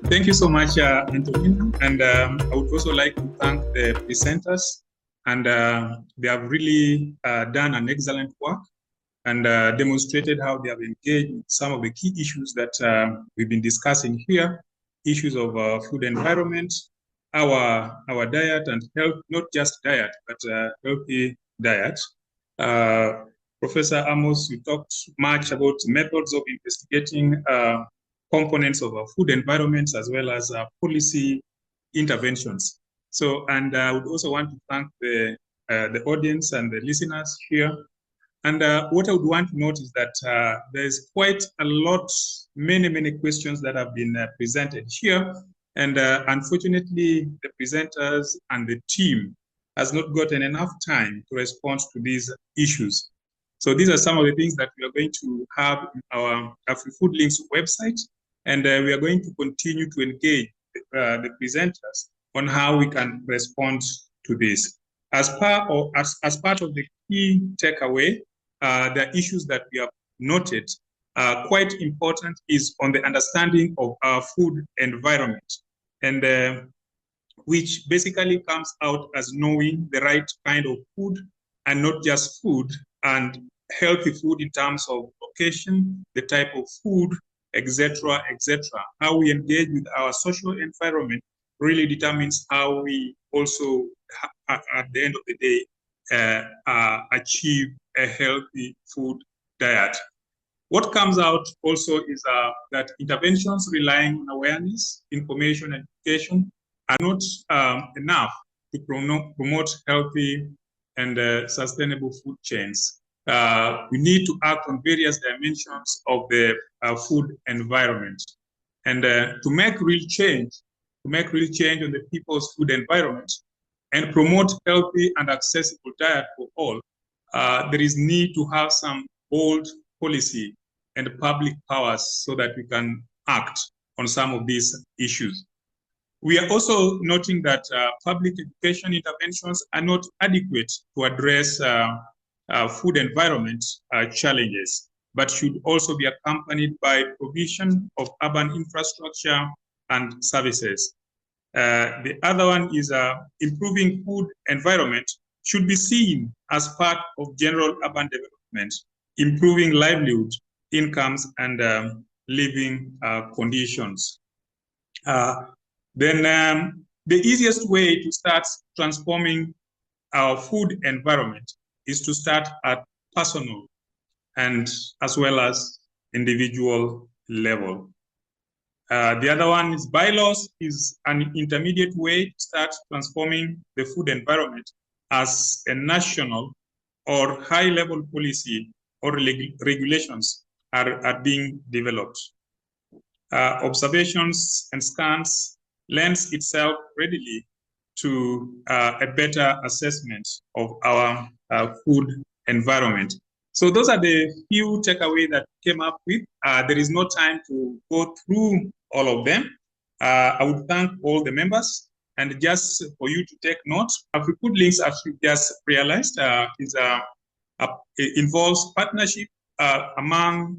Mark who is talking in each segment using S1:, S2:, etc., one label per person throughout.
S1: Thank you so much, Antonina. And I would also like to thank the presenters. And they have really done an excellent work and demonstrated how they have engaged in some of the key issues that we've been discussing here, issues of food environment, our diet and health, not just diet, but healthy diet. Professor Amos, you talked much about methods of investigating components of our food environments as well as policy interventions. So, and I would also want to thank the audience and the listeners here. And what I would want to note is that there's quite a lot, many questions that have been presented here. And unfortunately, the presenters and the team has not gotten enough time to respond to these issues. So these are some of the things that we are going to have in our AfriFoodLinks website. And we are going to continue to engage the presenters on how we can respond to this. As part of the key takeaway, the issues that we have noted quite important is on the understanding of our food environment, and which basically comes out as knowing the right kind of food, and not just food, and healthy food in terms of location, the type of food, etc., etc. How we engage with our social environment really determines how we also, at the end of the day, achieve a healthy food diet. What comes out also is that interventions relying on awareness, information, and education are not enough to promote healthy and sustainable food chains. We need to act on various dimensions of the food environment. And to make real change on the people's food environment and promote healthy and accessible diet for all, there is need to have some bold policy and public powers so that we can act on some of these issues. We are also noting that public education interventions are not adequate to address food environment challenges, but should also be accompanied by provision of urban infrastructure and services. The other one is improving food environment should be seen as part of general urban development, improving livelihood, incomes, and living conditions. Then the easiest way to start transforming our food environment is to start at personal and as well as individual level. The other one is bylaws is an intermediate way to start transforming the food environment as a national or high-level policy or regulations are being developed. Observations and scans lends itself readily to a better assessment of our food environment. So those are the few takeaways that came up with. There is no time to go through all of them. I would thank all the members, and just for you to take note, AfriFoodLinks, as we just realized, involves partnership among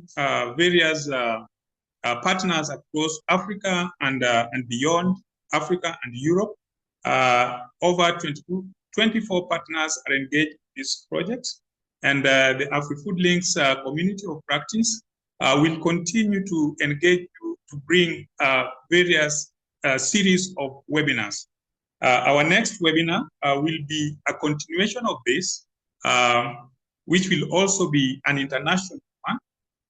S1: various partners across Africa and beyond Africa and Europe. Over 24 partners are engaged in this project, and the AfriFoodLinks community of practice will continue to engage you to bring various series of webinars. Our next webinar will be a continuation of this, which will also be an international one,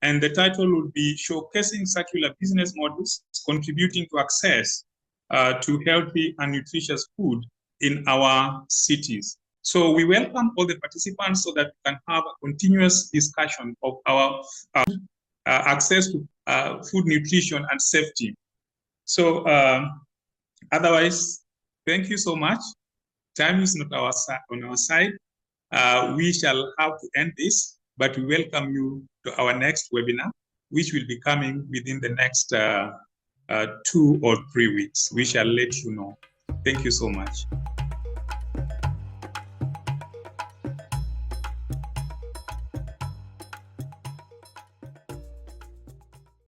S1: and the title will be Showcasing Circular Business Models Contributing to Access to Healthy and Nutritious Food in Our Cities. So we welcome all the participants so that we can have a continuous discussion of our access to food nutrition and safety. So otherwise, thank you so much. Time is not on our side. We shall have to end this, but we welcome you to our next webinar, which will be coming within the next 2 or 3 weeks. We shall let you know. Thank you so much.